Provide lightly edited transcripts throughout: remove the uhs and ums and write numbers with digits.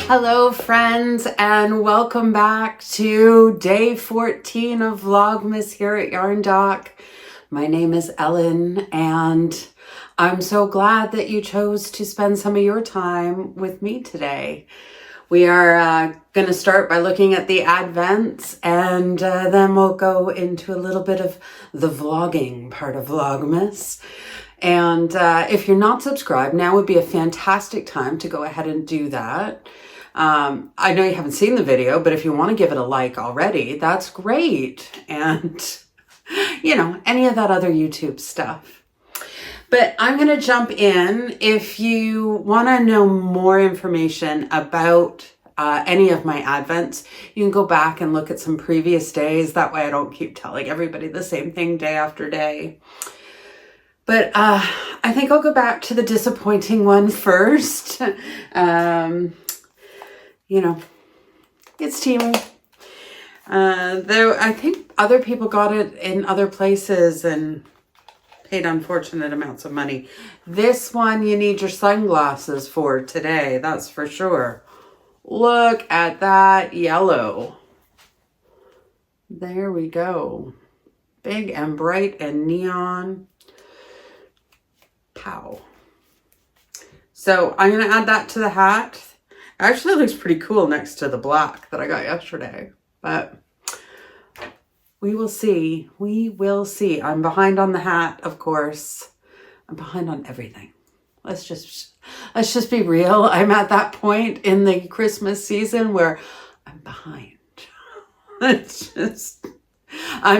Hello friends, and welcome back to day 14 of Vlogmas here at Yarn Doc. My name is Ellen and I'm so glad that you chose to spend some of your time with me today. We are going to start by looking at the Advents, and then we'll go into a little bit of the vlogging part of Vlogmas. And if you're not subscribed, now would be a fantastic time to go ahead and do that. I know you haven't seen the video, but if you want to give it a like already, that's great. And, you know, any of that other YouTube stuff. But I'm going to jump in. If you want to know more information about any of my Advents, you can go back and look at some previous days. That way I don't keep telling everybody the same thing day after day. But I think I'll go back to the disappointing one first. You know, it's teaming. Though I think other people got it in other places and paid unfortunate amounts of money. This one you need your sunglasses for today, that's for sure. Look at that yellow. There we go. Big and bright and neon. Pow. So I'm going to add that to the hat. Actually, it looks pretty cool next to the black that I got yesterday, but we will see. We will see. I'm behind on the hat, of course. I'm behind on everything. Let's just be real. I'm at that point in the Christmas season where I'm behind. I'm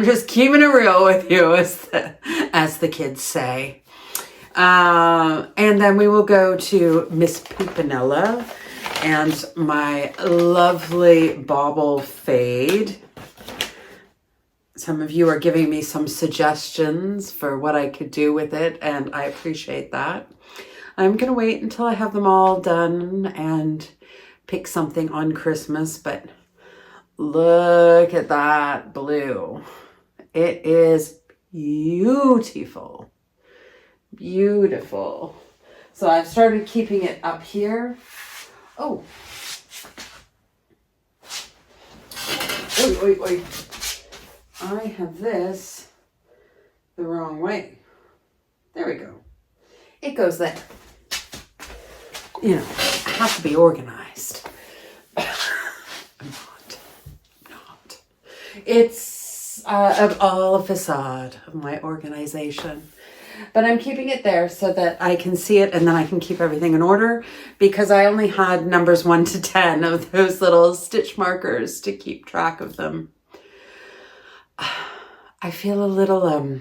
just keeping it real with you, as the kids say. And then we will go to Miss Poopinella and my lovely bauble fade. Some of you are giving me some suggestions for what I could do with it, and I appreciate that. I'm going to wait until I have them all done and pick something on Christmas, but look at that blue. It is beautiful. Beautiful. So I've started keeping it up here. Oh. Oi. I have this the wrong way. There we go. It goes there. You know, I have to be organized. I'm not. It's all a facade of my organization. But I'm keeping it there so that I can see it and then I can keep everything in order, because I only had numbers 1 to 10 of those little stitch markers to keep track of them. I feel a little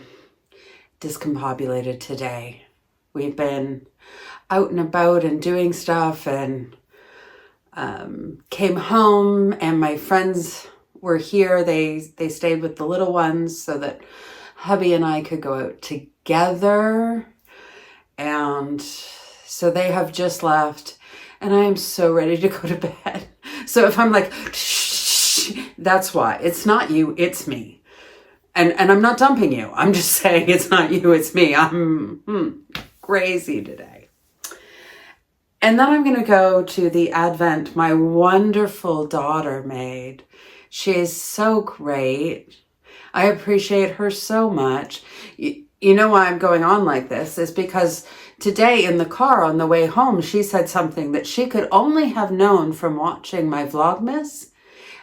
discombobulated today. We've been out and about and doing stuff, and came home and my friends were here. They stayed with the little ones so that hubby and I could go out together, and so they have just left and I am so ready to go to bed. So if I'm like, shh, that's why. It's not you, it's me. And I'm not dumping you. I'm just saying it's not you, it's me. I'm crazy today. And then I'm going to go to the Advent my wonderful daughter made. She is so great. I appreciate her so much. You know why I'm going on like this is because today in the car on the way home, she said something that she could only have known from watching my Vlogmas.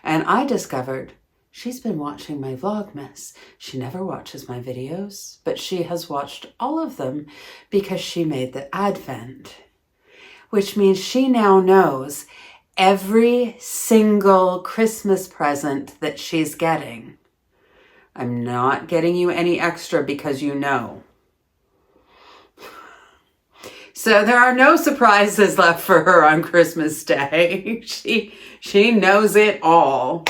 And I discovered she's been watching my Vlogmas. She never watches my videos, but she has watched all of them because she made the Advent, which means she now knows every single Christmas present that she's getting. I'm not getting you any extra because you know. So there are no surprises left for her on Christmas Day. She knows it all.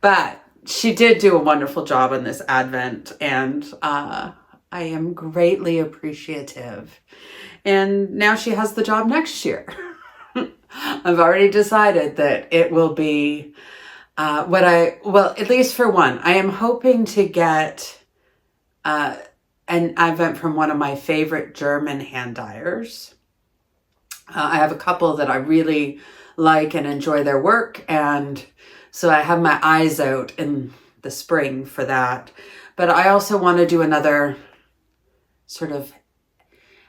But she did do a wonderful job on this Advent, and I am greatly appreciative. And now she has the job next year. I've already decided that it will be well, at least for one, I am hoping to get an Advent from one of my favorite German hand dyers. I have a couple that I really like and enjoy their work. And so I have my eyes out in the spring for that. But I also want to do another sort of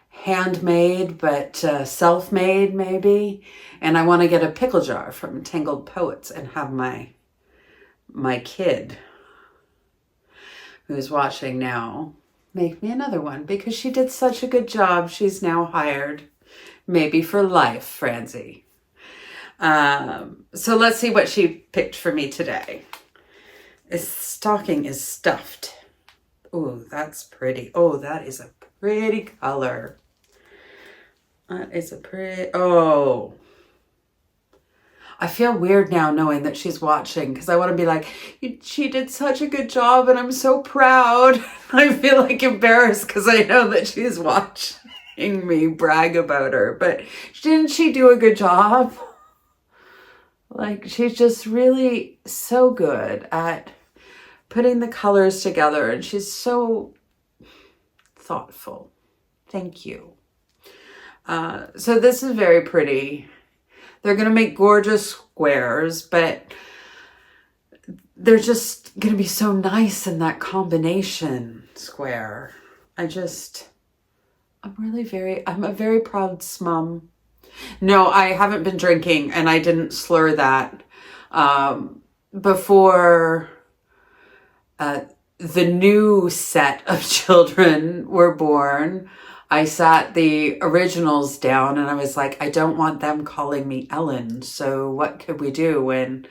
handmade, but self-made maybe. And I want to get a pickle jar from Tangled Poets and have my kid who's watching now make me another one, because she did such a good job. She's now hired, maybe for life, Francie. So let's see what she picked for me today. This stocking is stuffed. Oh, that's pretty. Oh, that is a pretty color. That is a pretty... Oh. I feel weird now knowing that she's watching, because I want to be like, she did such a good job and I'm so proud. I feel like embarrassed because I know that she's watching me brag about her. But didn't she do a good job? Like, she's just really so good at putting the colors together, and she's so thoughtful. Thank you. So this is very pretty. They're going to make gorgeous squares, but they're just going to be so nice in that combination square. I'm a very proud smum. No, I haven't been drinking, and I didn't slur that. Before the new set of children were born, I sat the originals down and I was like, I don't want them calling me Ellen. So what could we do? When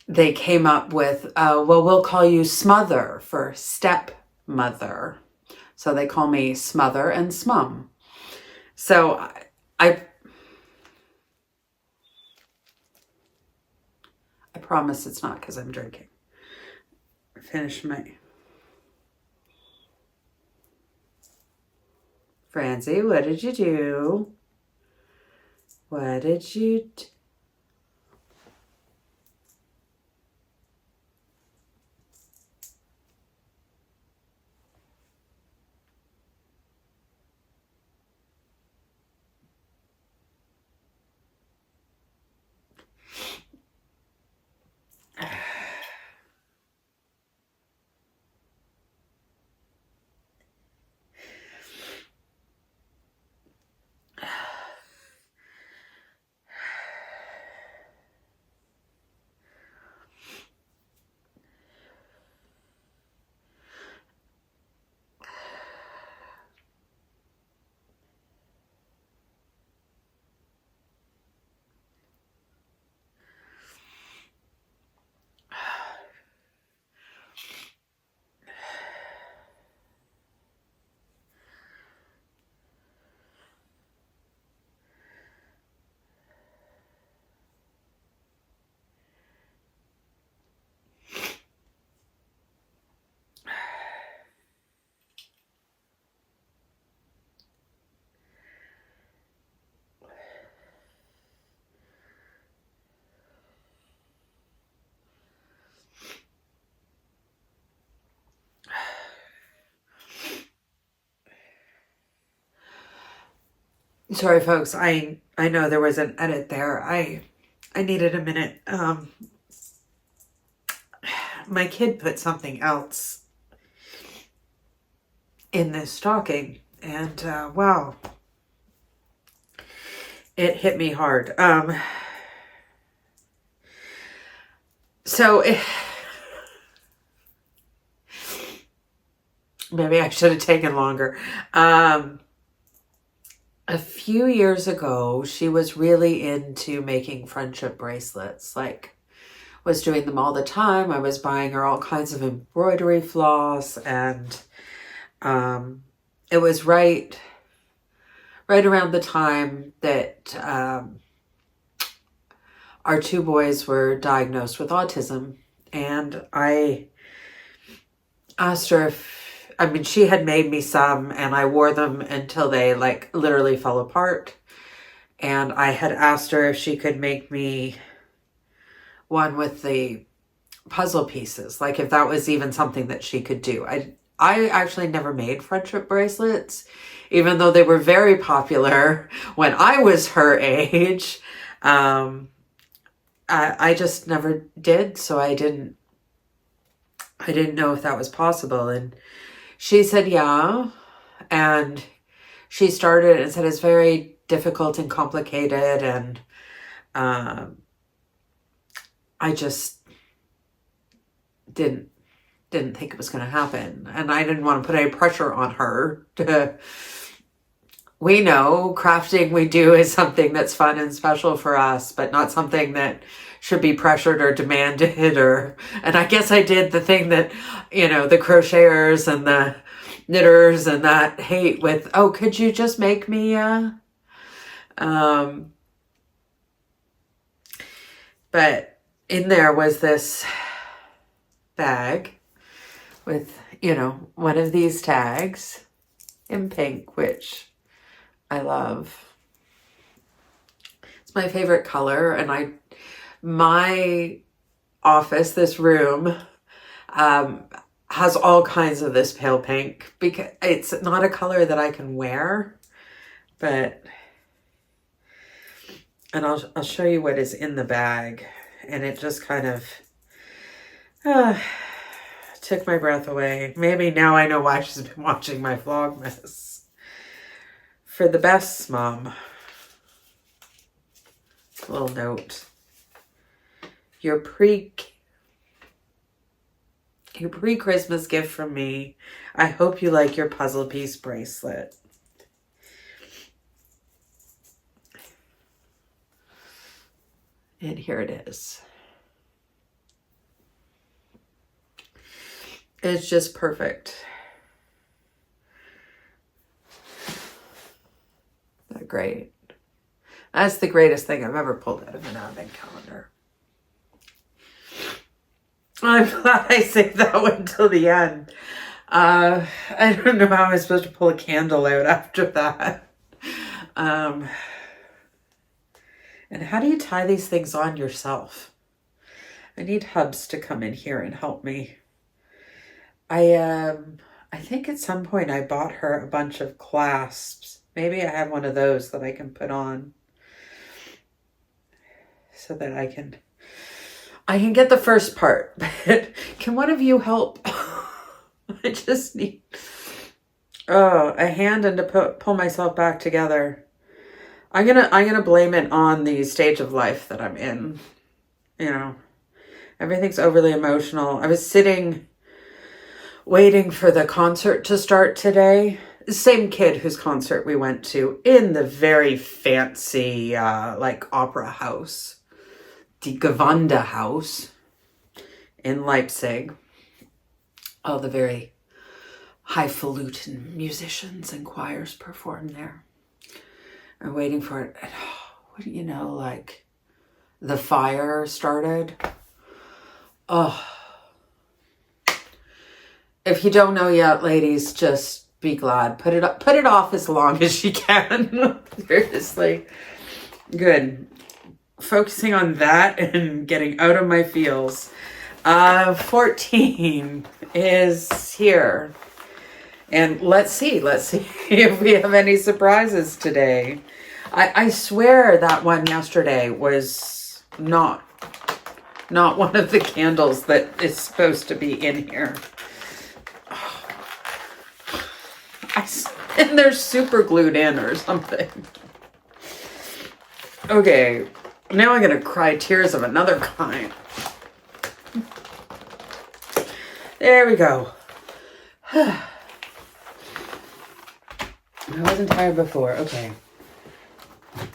they came up with, well, we'll call you Smother for stepmother. So they call me Smother and Smum. So I promise it's not because I'm drinking. Finish my... Francie, what did you do? What did you do? Sorry, folks. I know there was an edit there. I needed a minute. My kid put something else in this stocking, and wow, it hit me hard. Maybe I should have taken longer. A few years ago, she was really into making friendship bracelets, like was doing them all the time. I was buying her all kinds of embroidery floss, and it was right around the time that our two boys were diagnosed with autism, and I asked her if, I mean, she had made me some, and I wore them until they like literally fell apart. And I had asked her if she could make me one with the puzzle pieces, like if that was even something that she could do. I actually never made friendship bracelets, even though they were very popular when I was her age. I just never did, so I didn't know if that was possible. And she said, yeah. And she started and said it's very difficult and complicated. And I just didn't think it was going to happen. And I didn't want to put any pressure on her to, we know crafting we do is something that's fun and special for us, but not something that should be pressured or demanded. And I guess I did the thing that, you know, the crocheters and the knitters and that hate with, oh, could you just make me but in there was this bag with, you know, one of these tags in pink, which I love. It's my favorite color. And my office, this room, has all kinds of this pale pink because it's not a color that I can wear, and I'll show you what is in the bag. And it just kind of took my breath away. Maybe now I know why she's been watching my Vlogmas. For the best, Mom. A little note. Your pre-Christmas gift from me. I hope you like your puzzle piece bracelet. And here it is. It's just perfect. Not great. That's the greatest thing I've ever pulled out of an advent calendar. I'm glad I saved that one till the end. I don't know how I'm supposed to pull a candle out after that. And how do you tie these things on yourself? I need Hubs to come in here and help me. I think at some point I bought her a bunch of clasps. Maybe I have one of those that I can put on so that I can get the first part. But can one of you help? I just need a hand and to pull myself back together. I'm gonna blame it on the stage of life that I'm in. You know, everything's overly emotional. I was sitting waiting for the concert to start today. The same kid whose concert we went to in the very fancy like opera house, the Gewanda House in Leipzig. All the very highfalutin musicians and choirs perform there. I'm waiting for it. And, what do you know, like the fire started. Oh, if you don't know yet, ladies, just be glad. Put it off as long as you can. Seriously. Good. Focusing on that and getting out of my feels. 14 is here. And let's see if we have any surprises today. I swear that one yesterday was not one of the candles that is supposed to be in here. And they're super glued in or something. Okay, now I'm gonna cry tears of another kind. There we go. I wasn't tired before. Okay.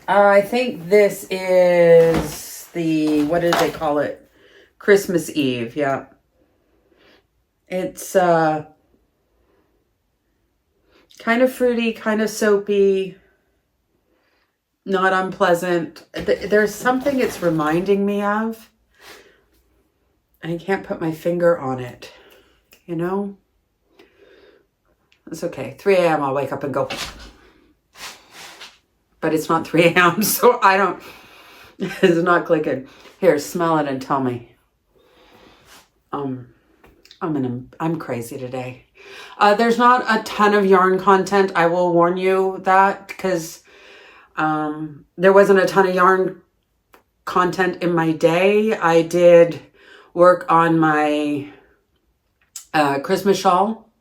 I think this is the, what did they call it? Christmas Eve, yeah. It's kind of fruity, kind of soapy, not unpleasant. There's something it's reminding me of. I can't put my finger on it, you know? It's okay. 3 a.m. I'll wake up and go. But it's not 3 a.m. so I don't, it's not clicking. Here, smell it and tell me. I'm crazy today. There's not a ton of yarn content. I will warn you that because there wasn't a ton of yarn content in my day. I did work on my Christmas shawl,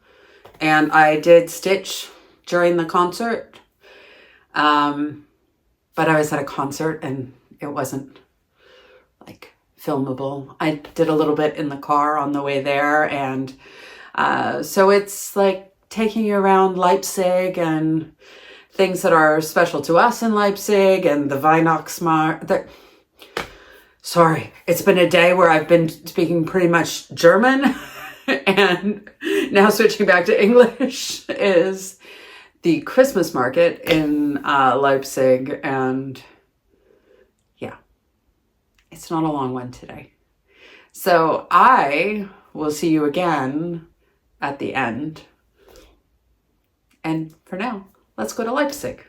and I did stitch during the concert. But I was at a concert and it wasn't like filmable. I did a little bit in the car on the way there, and so it's like taking you around Leipzig and things that are special to us in Leipzig and the Weihnachtsmarkt. Sorry, it's been a day where I've been speaking pretty much German and now switching back to English is the Christmas market in Leipzig, and yeah, it's not a long one today. So I will see you again at the end. And for now, let's go to Leipzig.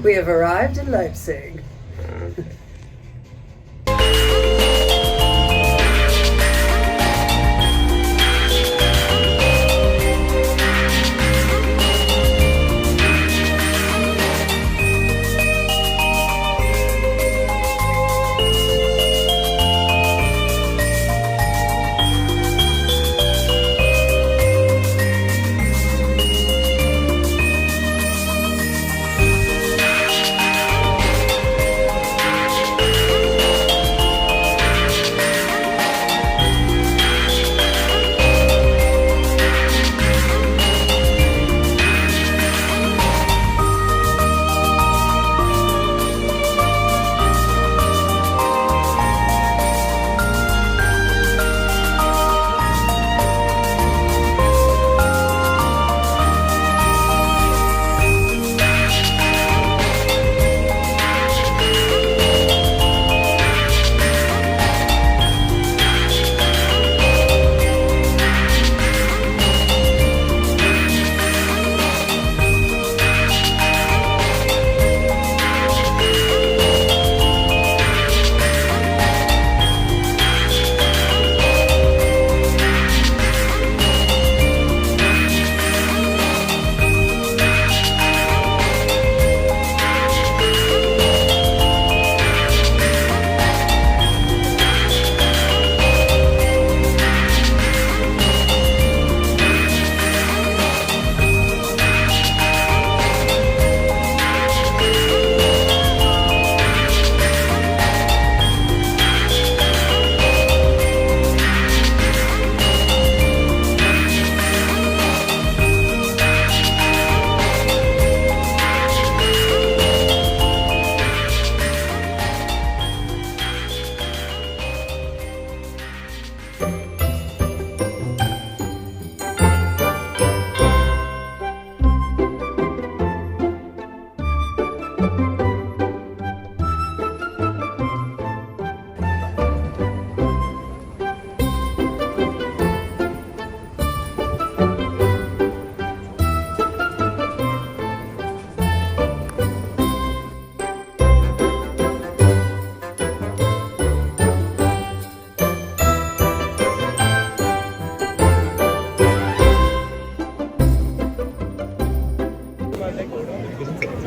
We have arrived in Leipzig.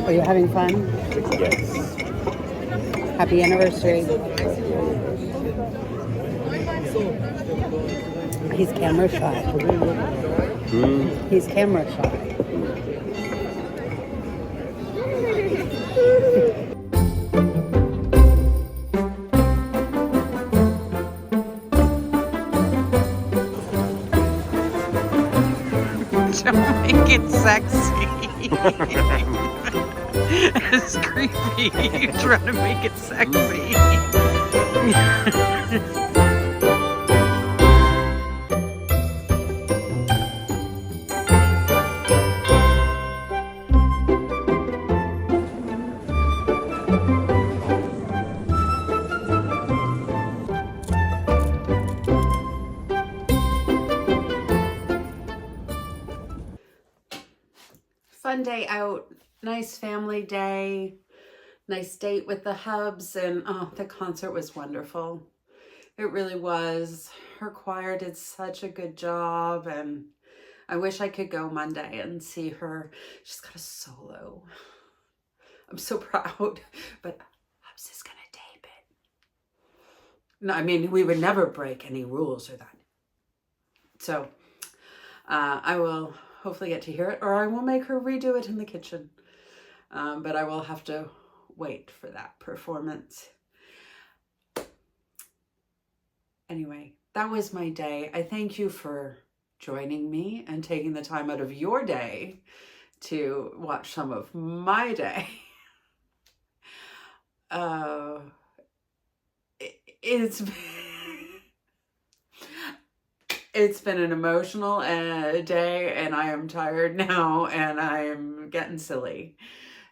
Are you having fun? Yes. Happy anniversary. He's camera shy. He's camera shy. Don't make it sexy. It's creepy. You're trying to make it sexy. Fun day out, nice family day, nice date with the Hubs, and oh, the concert was wonderful. It really was. Her choir did such a good job, and I wish I could go Monday and see her. She's got a solo. I'm so proud, but Hubs is gonna tape it. No, I mean, we would never break any rules or that. So I will hopefully get to hear it, or I will make her redo it in the kitchen. But I will have to wait for that performance. Anyway, that was my day. I thank you for joining me and taking the time out of your day to watch some of my day. It's been an emotional day, and I am tired now, and I'm getting silly.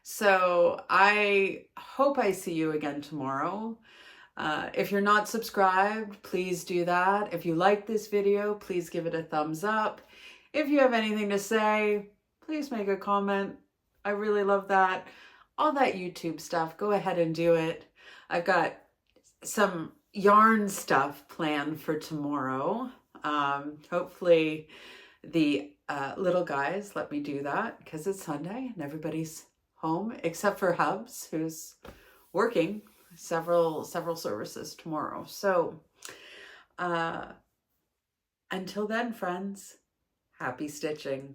So I hope I see you again tomorrow. If you're not subscribed, please do that. If you like this video, please give it a thumbs up. If you have anything to say, please make a comment. I really love that. All that YouTube stuff, go ahead and do it. I've got some yarn stuff planned for tomorrow. Hopefully the little guys let me do that because it's Sunday and everybody's home except for Hubs, who's working several services tomorrow. So until then, friends, happy stitching.